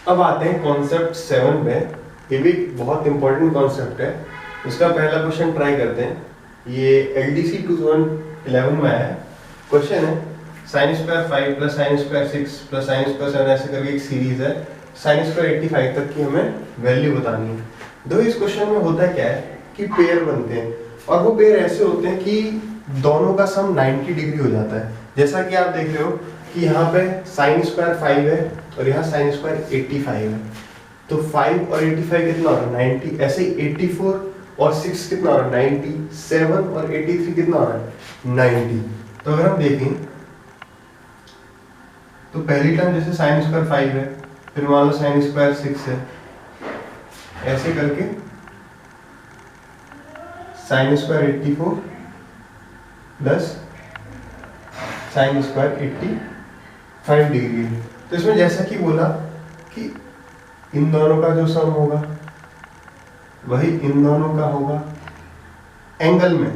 अब आते हैं कॉन्सेप्ट 7 पे। ये भी बहुत इंपॉर्टेंट कॉन्सेप्ट है। इसका पहला क्वेश्चन ट्राई करते हैं। ये LDC 2011 में आया है। क्वेश्चन है sign square 5 plus sine square 6 plus sine square 7 ऐसे करके एक सीरीज है। साइन स्क्वायर 85 तक की हमें वैल्यू बतानी है। दो इस क्वेश्चन में होता क्या है कि पेयर बनते हैं और वो पेयर ऐसे होते हैं कि दोनों का सम 90 डिग्री हो जाता है। जैसा कि आप देख रहे हो कि यहाँ पे साइन स्क्वायर 5 है और यहाँ साइन स्क्वायर 85 है। तो 5 और 85 कितना हो रहा है 90। ऐसे ही 84 और 6 कितना हो रहा है 90। 7 और 83 कितना हो रहा है 90। तो अगर हम देखें तो पहली टर्म जैसे साइन स्क्वायर 5 है, फिर मान लो साइन स्क्वायर 6 है, ऐसे करके sign square 84 plus sine square 85 degree है। तो इसमें जैसा कि बोला कि इन दोनों का जो सम होगा वही इन दोनों का होगा एंगल में।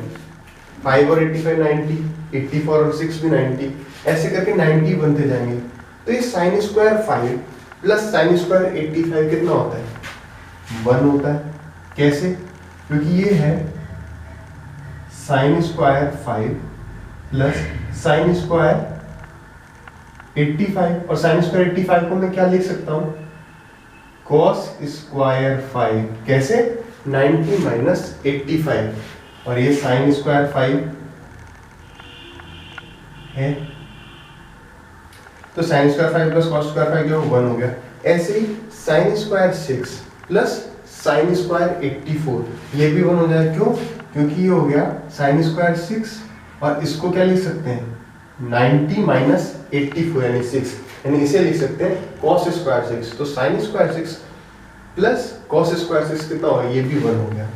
5 और 85 90, 84 और 6 भी 90, ऐसे करके 90 बनते जाएंगे। तो ये sign square 5 plus sine square 85 कितना होता है 1 होता है। कैसे? क्योंकि ये है sign square 5 plus sine square 85 और साइन स्क्वायर 85 को मैं क्या लिख सकता हूं कॉस स्क्वायर 5। कैसे? 90 माइनस 85 और ये साइन स्क्वायर 5 है। तो sine square 5 plus cos square 5 जो 1 हो गया। ऐसे ही sine square 6 plus sine square 84 ये भी 1 हो जाएगा। क्यों? क्योंकि ये हो गया साइन स्क्वायर 6 और इसको क्या लिख सकते हैं 90 माइनस 84 यानी 6, यानी इसे लिख सकते हैं cos स्क्वायर 6। तो sine square 6 plus cos square 6 कितना होगा ये भी 1 हो गया।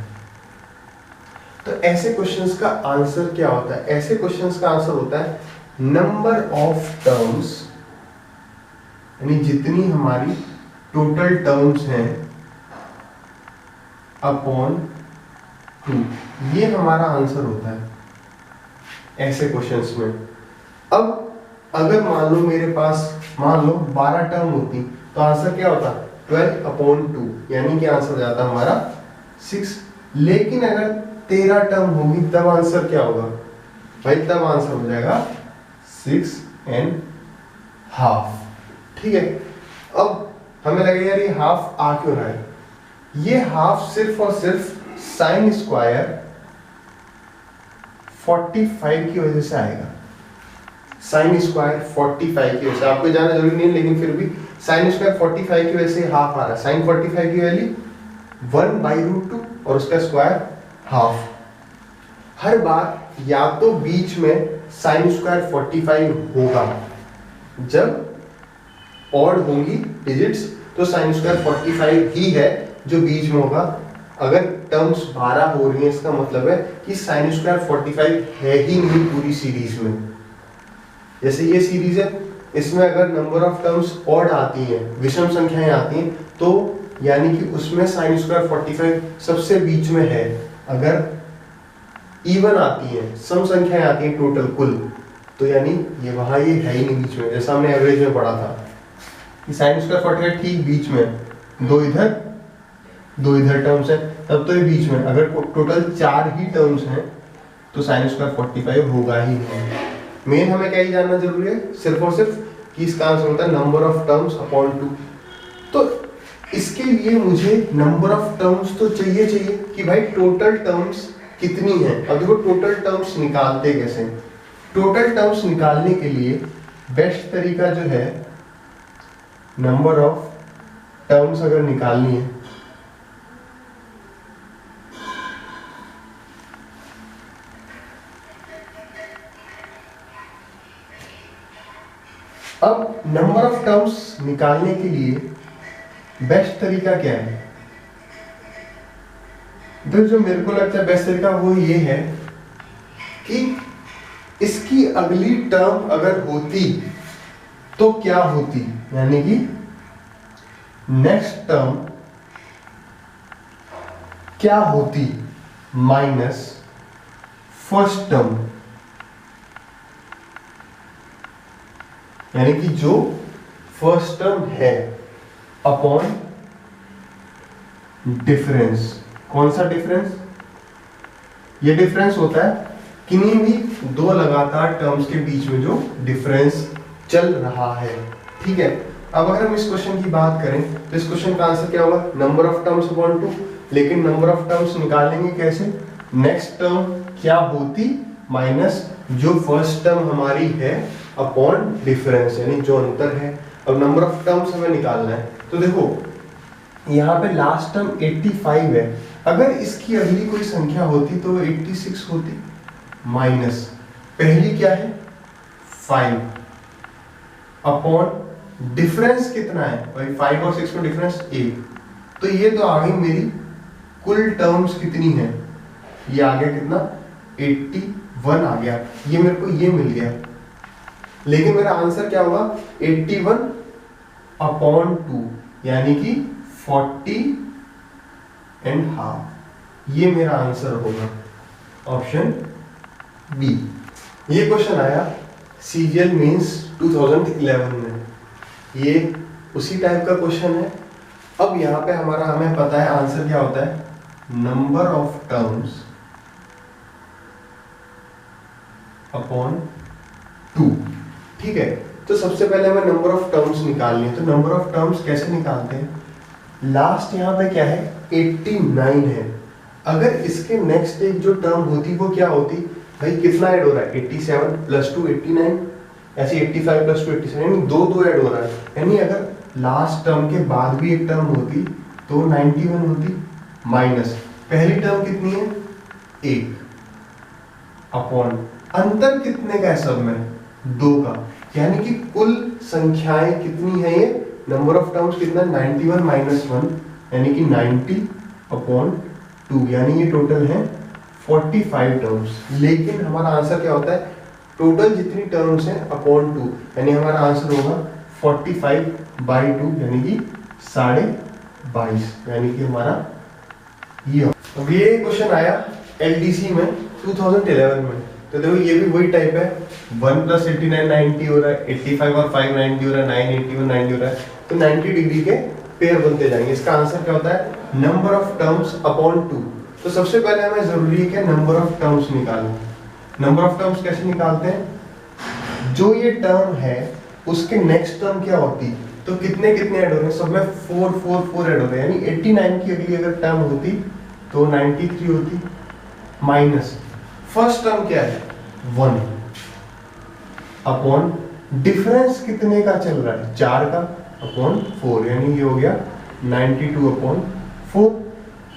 तो ऐसे क्वेश्चंस का आंसर क्या होता है? ऐसे क्वेश्चंस का आंसर होता है नंबर ऑफ टर्म्स, यानी जितनी हमारी टोटल टर्म्स हैं अपॉन 2, ये हमारा आंसर होता है ऐसे क्वेश्चंस में। अब अगर मान लो मेरे पास मान लो 12 टर्म होती तो आंसर क्या होता 12/2, यानी कि आंसर हो जाता हमारा 6। लेकिन अगर 13 टर्म होगी तब आंसर क्या होगा भाई? तब आंसर हो जाएगा 6.5। ठीक है। अब हमें लगेगा यार ये हाफ आ क्यों रहा है? ये हाफ सिर्फ और सिर्फ साइन स्क्वायर 45 की वजह से आएगा। साइन स्क्वायर 45 की वजह से, आपको जाना जरूरी नहीं है लेकिन फिर भी साइन स्क्वायर 45 की वजह से हाफ आ रहा है। साइन 45 की वैल्यू 1/√2 और उसका स्क्वायर हाफ। हर बार या तो बीच में साइन स्क्वायर 45 होगा, जब ऑड होंगी डिजिट्स तो साइन स्क्वायर 45 ही है जो बीच में होगा। अगर टर्म्स 12 हो रही है इसका मतलब है कि साइन स्क्वायर 45 है ही नहीं पूरी सीरीज में। जैसे ये सीरीज है, इसमें अगर नंबर ऑफ टर्म्स ऑड आती हैं, विषम संख्याएं आती हैं, तो यानी कि उसमें साइन स्क्वायर 45 सबसे बीच में है। अगर इवन आती है, सम संख्याएं आती हैं टोटल कुल, तो यानी ये वहां ये है ही नहीं बीच में। जैसा हमने एवरेज में पढ़ा था कि साइन स्क्वायर 45 ठीक बीच में, दो इधर टर्म्स है तब तो ये बीच में। अगर टोटल 4 ही टर्म्स हैं तो साइन स्क्वायर 45 होगा ही नहीं। मेन हमें क्या ही जानना जरूरी है सिर्फ और सिर्फ कि इसका आंसर होता है नंबर ऑफ टर्म्स अपॉन 2। तो इसके लिए मुझे नंबर ऑफ टर्म्स तो चाहिए कि भाई टोटल टर्म्स कितनी है। अब देखो टोटल टर्म्स निकालते कैसे? टोटल टर्म्स निकालने के लिए बेस्ट तरीका जो है, नंबर ऑफ टर्म्स अगर निकालनी है अब नंबर ऑफ टर्म्स निकालने के लिए बेस्ट तरीका क्या है? तो जो मेरे को लगता है बेस्ट तरीका वो ये है कि इसकी अगली टर्म अगर होती तो क्या होती, यानी कि नेक्स्ट टर्म क्या होती माइनस फर्स्ट टर्म, यानी कि जो फर्स्ट टर्म है अपॉन डिफरेंस। कौन सा डिफरेंस? ये डिफरेंस होता है किन्हीं भी दो लगातार टर्म्स के बीच में जो डिफरेंस चल रहा है। ठीक है, अब अगर हम इस क्वेश्चन की बात करें तो इस क्वेश्चन का आंसर क्या होगा? Number of terms upon 2। लेकिन नंबर ऑफ टर्म्स निकालेंगे कैसे? नेक्स्ट टर्म क्या होती माइनस जो फर्स्ट टर्म हमारी है अपॉन डिफरेंस, यानी जो अंतर है। अब नंबर ऑफ टर्म्स हमें निकालना है, तो देखो यहाँ पे लास्ट टर्म 85 है, अगर इसकी अगली कोई संख्या होती तो 86 होती, माइनस पहली क्या है 5 अपॉन डिफरेंस कितना है भाई? 5 और 6 में डिफरेंस 1, तो ये तो आ गई मेरी कुल टर्म्स कितनी है? ये आ गया कितना? 81 आ गया, ये मेरे को ये मिल गया। लेकिन मेरा आंसर क्या होगा? 81 अपॉन 2 यानी कि 40.5, ये मेरा आंसर होगा ऑप्शन बी। ये क्वेश्चन आया सीजीएल मेंस 2011 में, ये उसी टाइप का क्वेश्चन है। अब यहाँ पे हमें पता है आंसर क्या होता है? Number of terms upon 2। ठीक है, तो सबसे पहले हमें नंबर ऑफ टर्म्स निकालनी है। तो नंबर ऑफ टर्म्स कैसे निकालते हैं? लास्ट यहाँ पे क्या है? 89 है। अगर इसके नेक्स्ट एक जो टर्म होती वो क्या होती भाई? कितना ऐड हो रहा है? 87 प्लस 2 89, ऐसे 85 प्लस 2 87, यानी दो ऐड हो रहा है। यानी अगर लास्ट टर्म के बाद भी एक टर्म होती तो 91 होती, माइनस पहली टर्म कितनी है? 1 अपॉन अंतर कितने का है सब में? 2 का, यानी कि कुल संख्याएं कितनी है? ये नंबर ऑफ टर्म्स कितना? 91 माइनस 1 यानी कि 90 अपॉन 2, यानी ये टोटल है 45 टर्म्स। लेकिन हमारा आंसर क्या होता है? टोटल जितनी टर्म्स हैं अपॉन 2, यानी हमारा आंसर होगा 45/2 यानी कि 22.5, यानी कि हमारा ये। अब ये क्वेश्चन आया एलडीसी में 2011 में, तो देखो ये भी वही टाइप है। 1 + 89 90 हो रहा है, 85 और 5 90 हो रहा है, 9 81 90 हो रहा है, तो 90 डिग्री के पेयर बनते जाएंगे। इसका आंसर क्या होता है? Number of terms upon 2। तो सबसे पहले हमें जरूरी है कि नंबर ऑफ टर्म्स निकालना। नंबर ऑफ टर्म्स कैसे निकालते हैं? जो ये टर्म है उसके नेक्स्ट टर्म क्या होती, तो कितने ऐड हो रहे हैं? सब में 4 4 4 ऐड हो रहे हैं, यानी 89 की अगली अगर टर्म होती तो 93 होती, माइनस फर्स्ट टर्म क्या है? 1 अपॉन डिफरेंस कितने का चल रहा है? 4 का अपॉन 4, यानी ये हो गया 92 अपॉन 4।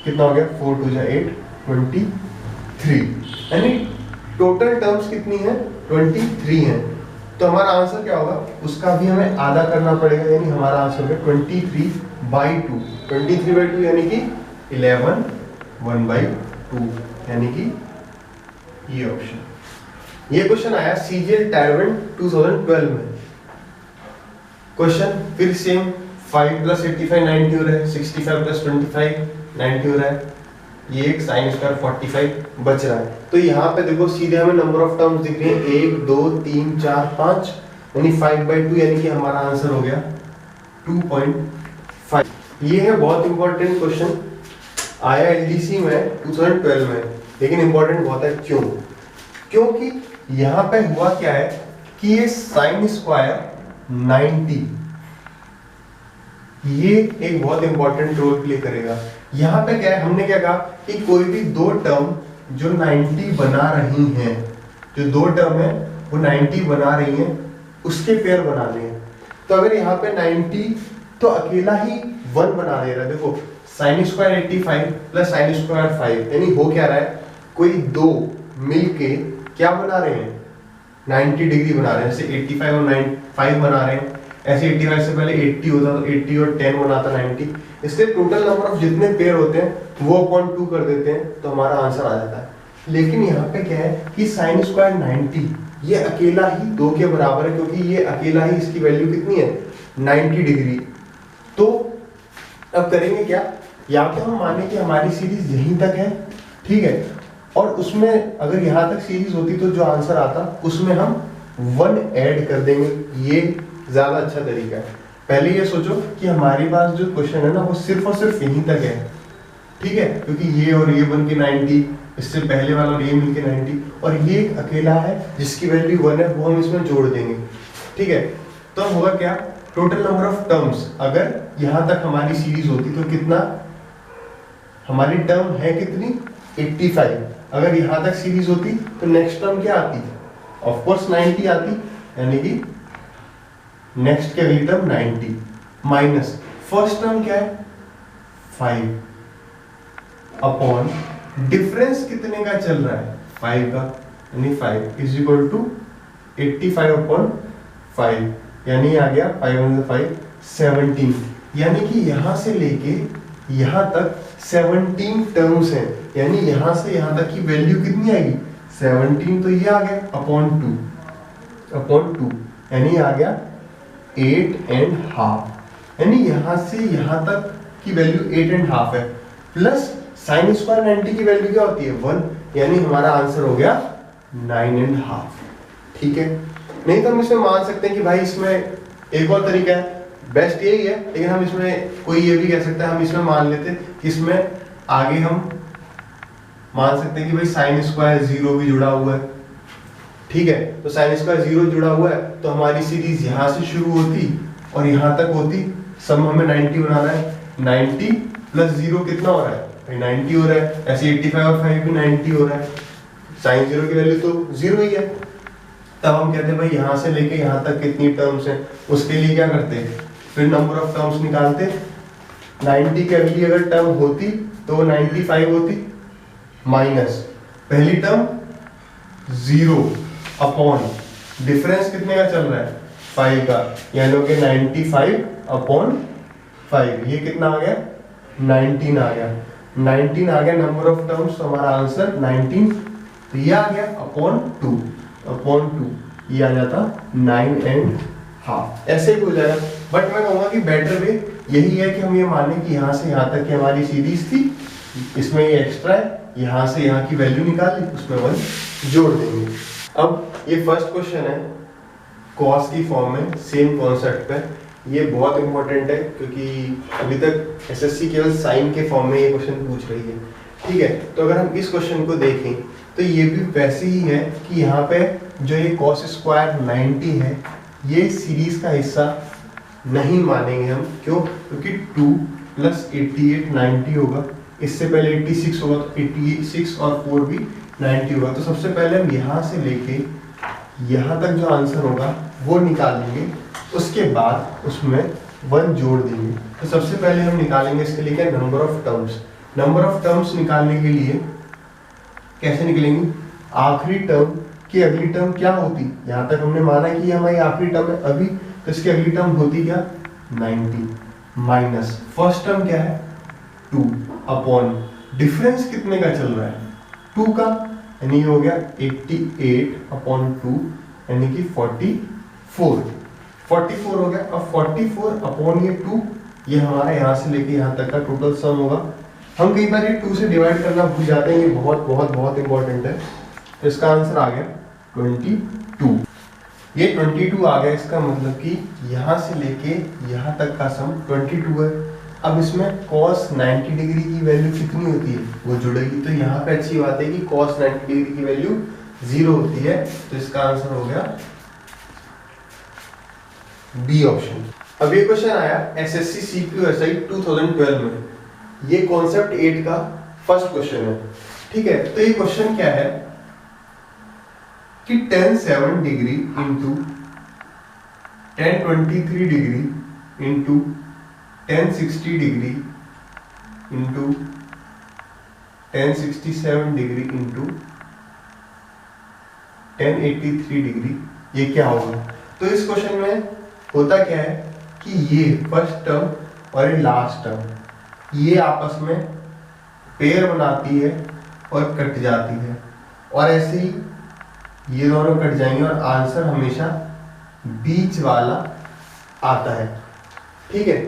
कितना हो गया? 4 2 8 23, यानी टोटल टर्म्स कितनी है? 23 है। तो हमारा आंसर क्या होगा? उसका भी हमें आधा करना पड़ेगा, यानी हमारा आंसर है 23/2। 23/2 यानी कि 11 1/2, यानी कि ये ऑप्शन। ये क्वेश्चन आया सीजीएल टायर 1 2012 में। क्वेश्चन फिर सेम, 5 + 85 90 हो रहा है, 65 + 25 90 हो रहा है, ये एक sin स्क्वायर 45 बच रहा है। तो यहाँ पे देखो सीधे हमें नंबर ऑफ टर्म्स दिख रहे हैं 1 2 3 4 5, यानी 5/2, यानी कि हमारा आंसर हो गया 2.5। ये है बहुत इंपॉर्टेंट क्वेश्चन, आया एलडीसी में 2012 में, लेकिन इंपॉर्टेंट बहुत है। क्यों? क्योंकि यहाँ पे हुआ क्या है कि ये sin स्क्वायर 90 ये एक बहुत इंपॉर्टेंट रोल प्ले करेगा। यहाँ पे क्या है, हमने क्या कहा कि कोई भी दो टर्म जो 90 बना रही हैं, जो दो टर्म है वो 90 बना रही हैं, उसके पेयर बनाने हैं। तो अगर यहाँ पे 90 तो अकेला ही 1 बना दे रहा है। देखो sin square 85 plus sin square 5, यानी हो क्या रहा है, कोई दो मिलके क्या बना रहे हैं? 90 डिग्री बना रहे हैं। जैसे 85 और 5 बना रहे हैं, ऐसे 85 से पहले 80 होता तो 80 और 10 बनाता 90। इसलिए टोटल नंबर ऑफ जितने पेयर होते हैं वो अपॉन 2 कर देते हैं, तो हमारा आंसर आ जाता है। लेकिन यहाँ पे क्या है कि sin स्क्वायर 90 ये अकेला ही 2 के बराबर है, क्योंकि ये अकेला ही, इसकी वैल्यू कितनी है 90 डिग्री। तो अब करेंगे क्या, या तो हम माने कि हमारी सीरीज यहीं तक है, ठीक है, और उसमें अगर यहाँ तक सीरीज होती तो जो आंसर आता उसमें हम 1 ऐड कर देंगे, ये ज्यादा अच्छा तरीका है। पहले ये सोचो कि हमारे पास जो क्वेश्चन है ना वो सिर्फ और सिर्फ यहीं तक है, ठीक है, क्योंकि ये और ये बन के 90, इससे पहले वाला और ये मिलके 90, और ये एक अकेला है जिसकी वैल्यू 1 है, वो हम इसमें जोड़ देंगे, ठीक है। तो होगा क्या, टोटल नंबर ऑफ टर्म्स, अगर यहाँ तक हमारी सीरीज होती तो कितना, हमारी टर्म है कितनी 85, अगर यहाँ तक सीरीज होती तो नेक्स्ट टर्म क्या आती, ऑफ कोर्स 90 आती, यानी कि नेक्स्ट की अगली टर्म 90 माइनस फर्स्ट टर्म क्या है 5 अपॉन डिफरेंस कितने का चल रहा है 5 का, यानी 5 इज इक्वल टू 85 अपॉन 5, यानी आ गया 5 17, यानी कि यहां से लेके यहां तक 17 टर्म्स हैं, यानी यहां से यहां तक की वैल्यू कितनी आएगी 17, तो ये आ गया अपॉन 2 यानी आ गया 8.5, यानी यहां से यहां तक की वैल्यू 8.5 है, प्लस साइन स्क्वायर 90 की वैल्यू क्या होती है 1, यानी हमारा आंसर हो गया 9.5, ठीक है। नहीं तो हम इसमें मान सकते हैं कि भाई इसमें एक और तरीका है, बेस्ट यही है, लेकिन हम इसमें कोई ये भी कह सकता है, हम इसमें मान लेते कि इसमें आगे हम मान सकते हैं कि भाई साइन स्क्वायर 0 भी जुड़ा हुआ है, ठीक है। तो साइन स्क्वायर 0 जुड़ा हुआ है तो हमारी सीरीज यहाँ से शुरू होती और यहाँ तक होती, सम हमें 90 बनाना है, 90 प्लस 0 कितना हो रहा है भाई 90 हो रहा है, ऐसे 85 और 5 भी 90 हो रहा है, साइन 0 की वैल्यू तो 0 ही है। तब हम कहते हैं भाई यहाँ से लेके यहाँ तक कितनी टर्म्स हैं, उसके लिए क्या करते हैं, फिर नंबर ऑफ टर्म्स निकालते, 90 की अगली अगर टर्म होती तो 95 होती, माइनस पहली टर्म 0 अपॉन डिफरेंस कितने का चल रहा है 5 का, यानी कि 95 अपॉन 5, ये कितना आ गया 19 आ गया, 19 आ गया नंबर ऑफ टर्म्स, तो हमारा आंसर 19, तो ये आ गया अपॉन 2, ये आ जाता 9.5, ऐसे भी हो जाएगा। बट मैं कहूँगा कि बेटर वे यही है कि हम ये माने कि यहाँ से यहाँ तक की हमारी सीरीज थी, इसमें ये एक्स्ट्रा है, यहाँ से यहाँ की वैल्यू निकाली, उसमें 1 जोड़ देंगे। अब ये फर्स्ट क्वेश्चन है कॉस की फॉर्म में, सेम कॉन्सेप्ट पे, ये बहुत इंपॉर्टेंट है क्योंकि अभी तक एसएससी केवल साइन के फॉर्म में ये क्वेश्चन पूछ रही है, ठीक है। तो अगर हम इस क्वेश्चन को देखें तो ये भी वैसे ही है कि यहाँ पे जो ये cos स्क्वायर 90 है ये सीरीज का हिस्सा नहीं मानेंगे हम, क्यों, क्योंकि 2 प्लस 88 90 होगा, इससे पहले 86 होगा तो 86 और 4 भी 90 होगा, तो सबसे पहले हम यहाँ से लेके यहाँ तक जो आंसर होगा वो निकालेंगे, उसके बाद उसमें 1 जोड़ देंगे। तो सबसे पहले हम निकालेंगे इसके लिए क्या, number of terms. Number of terms निकालने के लिए कैसे निकलेंगे, आखिरी टर्म की अगली टर्म क्या होती, यहाँ तक हमने माना कि ये हमारी आखिरी टर्म है अभी, तो इसकी अगली टर्म होती क्या 90 माइनस फर्स्ट टर्म क्या है 2 अपॉन डिफरेंस कितने का चल रहा है 2 का, यानी हो गया 88 अपॉन 2 यानी कि 44 हो गया। अब 44 अपॉन ये 2, ये हमारा यहाँ से लेके यहाँ तक का टोटल सम होगा। हम कई बार ये 2 से डिवाइड करना भूल जाते हैं, ये बहुत बहुत बहुत इंपॉर्टेंट है। तो इसका आंसर आ गया 22, ये 22 आ गया, इसका मतलब कि यहाँ से लेके यहाँ तक का सम 22 है। अब इसमें cos 90 डिग्री की वैल्यू कितनी होती है वो जुड़ेगी, तो यहाँ पे अच्छी बात है कि cos 90 डिग्री की वैल्यू 0 होती है, तो इसका आंसर हो गया बी ऑप्शन। अब ये क्वेश्चन आया एसएससी सीपीयूएसआई 2012 में, ये कॉन्सेप्ट 8 का फर्स्ट क्वेश्चन है, ठीक है। तो ये क्वेश्चन क्या है कि tan 7 degree into tan 23 degree into tan 60 degree into tan 67 degree into tan 83 degree, ये क्या होगा। तो इस क्वेश्चन में होता क्या है कि ये फर्स्ट टर्म और ये लास्ट टर्म ये आपस में पेयर बनाती है और कट जाती है, और ऐसे ही ये दोनों कट जाएंगे और आंसर हमेशा बीच वाला आता है, ठीक है।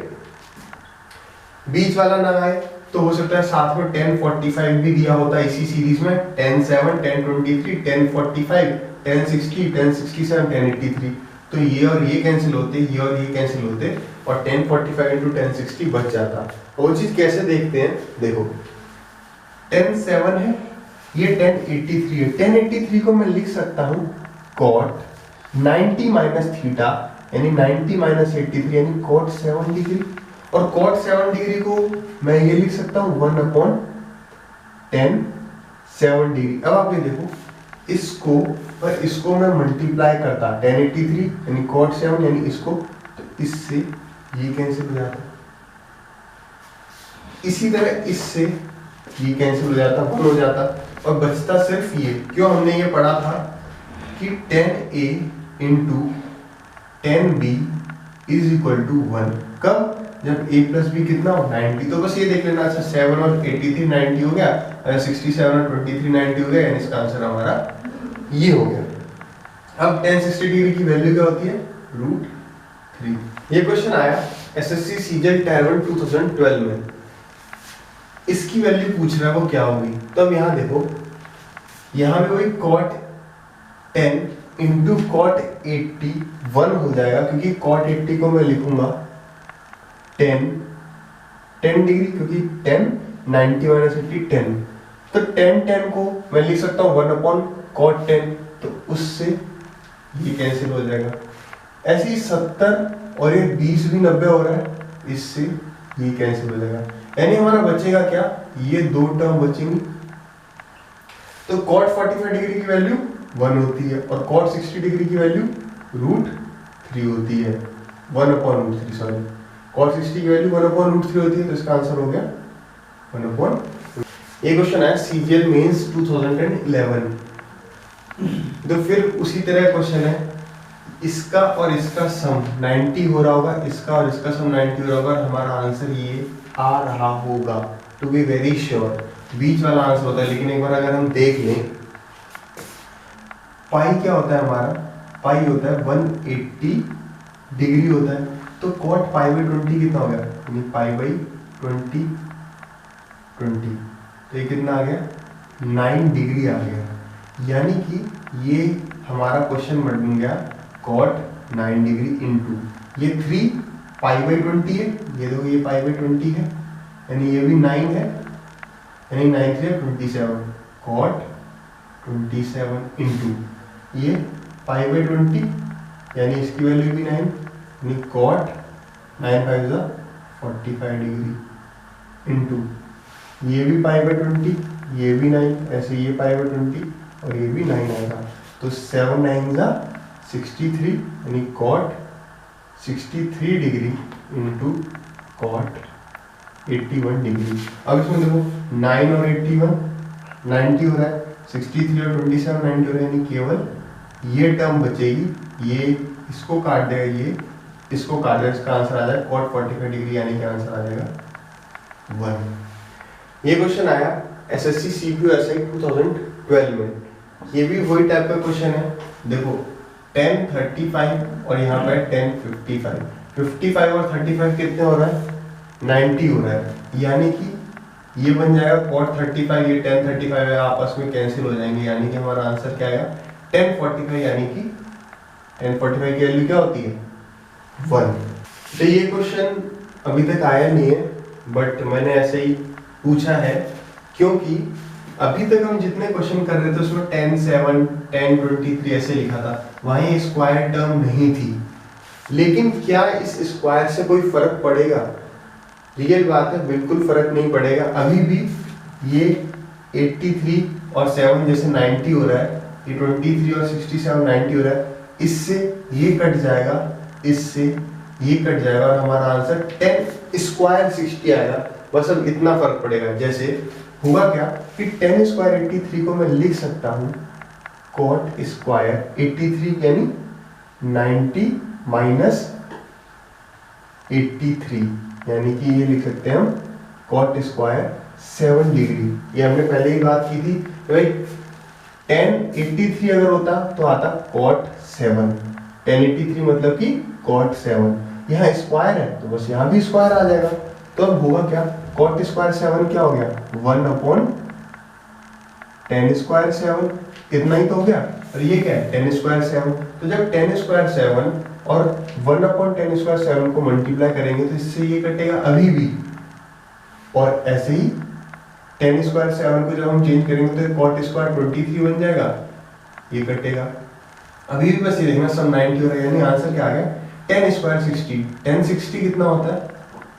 बीच वाला ना आए तो हो सकता है साथ में tan 45 भी दिया होता है इसी सीरीज में, tan 7 tan 23 tan 45 tan 60 tan 67 tan 83, तो ये और ये कैंसिल होते, ये और ये कैंसिल होते, और tan 45 इंटू tan 60 बच जाता। वो चीज कैसे देखते हैं, देखो tan 7 है, ये tan 83 है। tan 83 को मैं लिख सकता हूँ cot 90 माइनस थीटा यानी 90 माइनस 83 यानी cot 7 डिग्री। और cot 7 डिग्री को मैं ये लिख सकता हूँ 1 अपॉन tan 7 डिग्री। अब आप ये देखो, इसको और इसको मैं मल्टीप्लाई करता tan 83 यानी cot 7 यानी इसको, तो इससे ये कैंसिल हो जाता, इसी तरह इससे ये कैंसिल हो जाता, 1 हो जाता और बचता सिर्फ ये। क्यों, हमने ये पढ़ा था कि tan A into tan B is equal to 1। कब, जब a प्लस बी कितना हो 90। तो बस ये देख लेना, अच्छा 7 और 83 90 हो गया, 67 और 23 90 हो गया, यानी इसका आंसर हमारा ये हो गया। अब tan 60 डिग्री की वैल्यू क्या होती है, √3। ये क्वेश्चन आया एसएससी सीजीएल टायर 1 2012 में, इसकी वैल्यू पूछ रहा है वो क्या होगी। तो अब यहाँ देखो, यहाँ पे वही cot 10 इंटू cot 80 1 हो जाएगा, क्योंकि cot 80 को मैं लिखूंगा 10 डिग्री, क्योंकि 10 90 माइनस 80 10। तो tan को मैं लिख सकता हूँ 1 अपॉन cot 10, तो उससे ये कैंसिल हो जाएगा। ऐसे ही 70 और ये 20 भी 90 हो रहा है, इससे ये कैंसिल हो जाएगा। यानी हमारा बचेगा क्या, ये दो टर्म बचेंगी। तो cot 45 डिग्री की वैल्यू 1 होती है और cot 60 डिग्री की वैल्यू √3 होती है, 1 अपॉन √3 सॉरी, cot 60 की वैल्यू 1 अपॉन √3 होती है, तो इसका आंसर हो गया 1 अपॉन। ये क्वेश्चन है सीजीएल मेंस 2011। तो फिर उसी तरह क्वेश्चन है, इसका और इसका सम 90 हो रहा होगा, इसका और इसका सम 90 हो रहा होगा, हमारा आंसर ये आ रहा होगा। टू बी वेरी श्योर बीच वाला आंसर होता है, लेकिन एक बार अगर हम देख लें, पाई क्या होता है हमारा, पाई होता है 180 डिग्री होता है। तो cot पाई बाई 20 कितना हो गया, यानी पाई बाई 20, तो ये कितना आ गया 9 डिग्री आ गया। यानी कि ये हमारा क्वेश्चन बन गया cot 9 डिग्री इंटू ये 3 पाई बाई 20 है, ये देखो ये पाई बाई 20 है, यानी ये भी 9 है, यानी 9 3 27 cot 27 इंटू ये पाई बाई 20 यानी इसकी वैल्यू भी 9, यानी cot 9 5 45 डिग्री इंटू ये भी पाई बाई 20, ये भी 9, ऐसे ये पाई बाई 20 और ये भी 9 आएगा। तो 7 9 63 यानी cot 63 degree into cot 81 degree. अब इसमें देखो 9 और 81 90 हो रहा है, 63 और 27 90 हो रहा है, यानी केवल ये टर्म बचेगी, ये इसको काट देगा, ये इसको काट देगा, इसका आंसर आ जाएगा cot 45 डिग्री, यानी कि आंसर आ जाएगा 1। ये क्वेश्चन आया एसएससी सीपीयूएसआई 2012 में, ये भी वही टाइप का क्वेश्चन है। देखो tan 35 और यहाँ पर tan 55, 55 और 35 कितने हो रहा है 90 हो रहा है, यानी कि ये बन जाएगा cot 35, ये tan 35 है, आपस में कैंसिल हो जाएंगे, यानी कि हमारा आंसर क्या आएगा tan 45, यानी कि tan 45 की वैल्यू क्या होती है 1। तो ये क्वेश्चन अभी तक आया नहीं है, बट मैंने ऐसे ही पूछा है, क्योंकि अभी तक हम जितने क्वेश्चन कर रहे थे उसमें tan 7 tan 23 ऐसे लिखा था, वहीं स्क्वायर टर्म नहीं थी। लेकिन क्या इस स्क्वायर से कोई फर्क पड़ेगा, रियल बात है बिल्कुल फर्क नहीं पड़ेगा। अभी भी ये 83 और 7 जैसे 90 हो रहा है, ये 23 और 67 90 हो रहा है, इससे ये कट जाएगा, इससे ये कट जाएगा और हमारा आंसर tan स्क्वायर 60 आएगा। बस अब इतना फर्क पड़ेगा। जैसे होगा क्या कि tan स्क्वायर 83 को मैं लिख सकता हूँ cot स्क्वायर 83 यानी 90 माइनस 83, यानी कि ये लिख सकते हैं हम cot स्क्वायर 7 डिग्री। ये हमने पहले ही बात की थी भाई, tan 83 अगर होता तो आता cot 7, tan 83 मतलब कि cot 7, यहाँ स्क्वायर है तो बस यहाँ भी स्क्वायर आ जाएगा। तो अब होगा क्या, cot स्क्वायर 7 क्या हो गया 1 अपॉन tan स्क्वायर 7, इतना ही तो हो गया। और ये क्या है tan स्क्वायर 7, तो जब tan स्क्वायर 7 और 1/10 स्क्वायर 7 को मल्टीप्लाई करेंगे तो इससे ये कटेगा अभी भी, और ऐसे ही 10 स्क्वायर 7 को जब हम चेंज करेंगे तो कॉट स्क्वायर 23 बन जाएगा, ये कटेगा अभी भी। बस ये देखना सब 90 हो रहा है, यानी आंसर क्या आ गया 10 स्क्वायर 60। 10 60 कितना होता है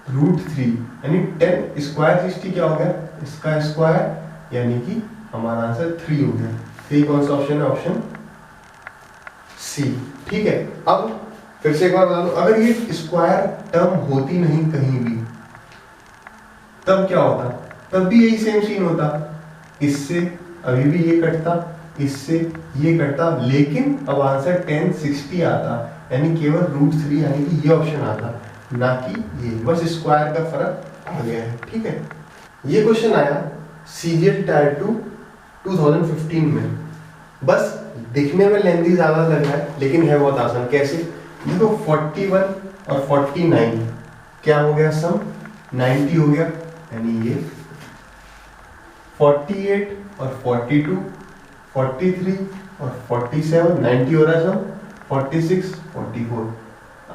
√3, यानी 10 स्क्वायर 60 क्या हो गया इसका स्क्वायर, यानी कि हमारा आंसर 3 हो गया। तो ये कौन सा ऑप्शन है, ऑप्शन सी। ठीक है, अब फिर से एक बार बता दो, अगर ये स्क्वायर टर्म होती नहीं कहीं भी तब क्या होता, तब भी यही सेम सीन होता, इससे अभी भी ये कटता, इससे ये कटता, लेकिन अब आंसर 1060 आता, यानी केवल √3 यानी कि ये ऑप्शन आता, ना कि ये। बस स्क्वायर का फर्क आ गया है। ठीक है, ये क्वेश्चन आया CGL टायर 2 2015 में। बस दिखने में लेंथी ज्यादा लग रहा है लेकिन है बहुत आसान। कैसे, देखो 41 और 49 क्या हो गया सम 90 हो गया, यानी ये 48 और 42 43 और 47 90 हो रहा है सम 46 44,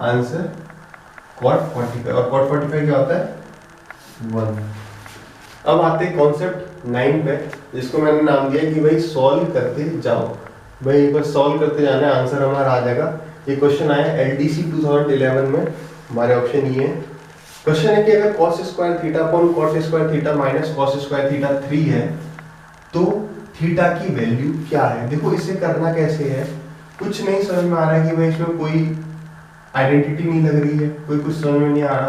आंसर cot 45। और cot 45 क्या होता है 1। अब आते हैं कॉन्सेप्ट 9 पे, जिसको मैंने नाम दिया कि भाई सॉल्व करते जाओ। भाई एक बार सॉल्व करते जाना है, आंसर हमारा आ जाएगा। ये क्वेश्चन आया LDC 2011 में, हमारे ऑप्शन ये है। क्वेश्चन है कि अगर cos square theta upon cot square theta minus cos square theta 3 है तो थीटा की वैल्यू क्या है। देखो इसे करना कैसे है, कुछ नहीं समझ में आ रहा है कि भाई इसमें कोई आइडेंटिटी नहीं लग रही है, कोई कुछ समझ में नहीं आ रहा,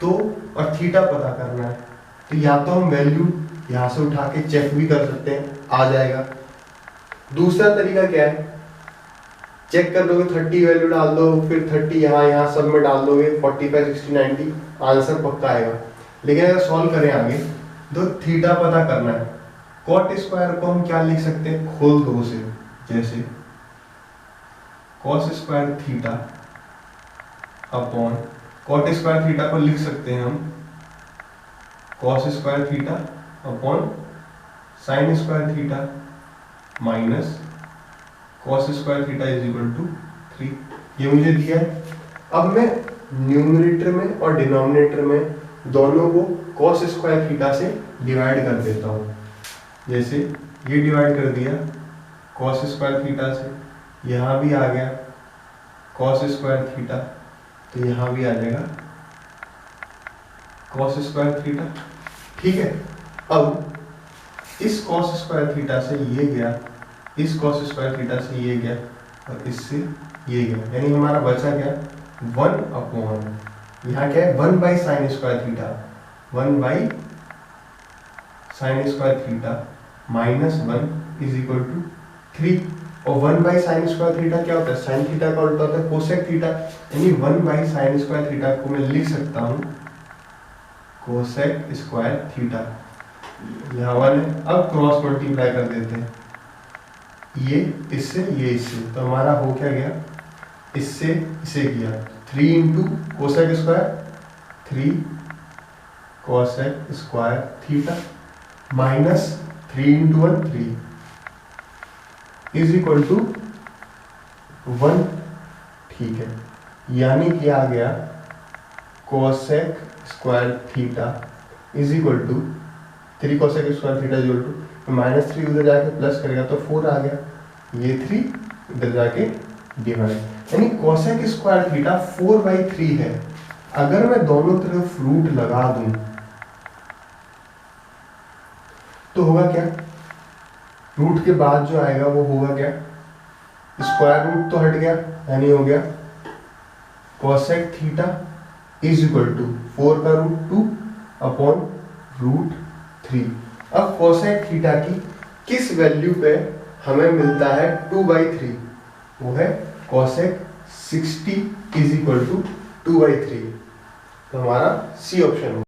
तो और थीटा पता करना है, तो या तो हम वैल्यू यहाँ से उठा के चेक भी कर सकते हैं, आ जाएगा। दूसरा तरीका क्या है, चेक कर दोगे 30 वैल्यू डाल दो, फिर 30 यहाँ सब में डाल दोगे, 45 60 90 आंसर पक्का आएगा। लेकिन अगर सॉल्व करें आगे तो थीटा पता करना है। कॉट स्क्वायर को हम क्या लिख सकते हैं, खोल दो उसे, जैसे cos square theta upon cot square theta को लिख सकते हैं हम cos square theta upon sine square theta minus cos square theta is equal to 3। ये मुझे दिया है। अब मैं न्यूमरेटर में और डिनोमिनेटर में दोनों को कॉस स्क्वायर थीटा से डिवाइड कर देता हूँ। जैसे ये डिवाइड कर दिया कॉस स्क्वायर थीटा से, यहाँ भी आ गया कॉस स्क्वायर थीटा, तो यहाँ भी आ जाएगा कॉस स्क्वायर थीटा। ठीक है, अब इस कॉस स्क्वायर थीटा से ये गया, इस कॉस स्क्वायर थीटा से ये गया, और इससे ये गया, यानी हमारा बचा क्या 1 अपॉन, यहाँ क्या है 1 by sine square theta, 1 by sine square theta minus 1 is equal to 3। और 1 बाई साइन स्क्वायर थीटा क्या होता है, साइन थीटा का उल्टा होता है कोसेक थीटा, यानी 1 बाई साइन स्क्वायर थीटा को मैं लिख सकता हूँ कोसेक स्क्वायर थीटा। यहाँ 1 है, अब क्रॉस मल्टीप्लाई कर देते हैं, ये इससे ये इससे, तो हमारा हो क्या गया, इससे इसे किया 3 into cosec square 3 cosec square theta minus 3 into 1 3 is equal to 1। ठीक है, यानी कि आ गया cosec square theta is equal to 3 cosec square theta is equal to -3 उधर जाके प्लस करेगा तो 4 आ गया, ये 3 इधर जाके डिवाइड, यानी कोसेक स्क्वायर थीटा 4/3 है। अगर मैं दोनों तरफ रूट लगा दूं तो होगा क्या, रूट के बाद जो आएगा वो होगा क्या, स्क्वायर रूट तो हट गया, यानी हो गया cosec theta is equal to 4 का रूट 2 अपॉन रूट 3। अब कोसेक थीटा की किस वैल्यू पे हमें मिलता है 2/3, वो है कोसेक 60 इज इक्वल टू 2/3, तो हमारा सी ऑप्शन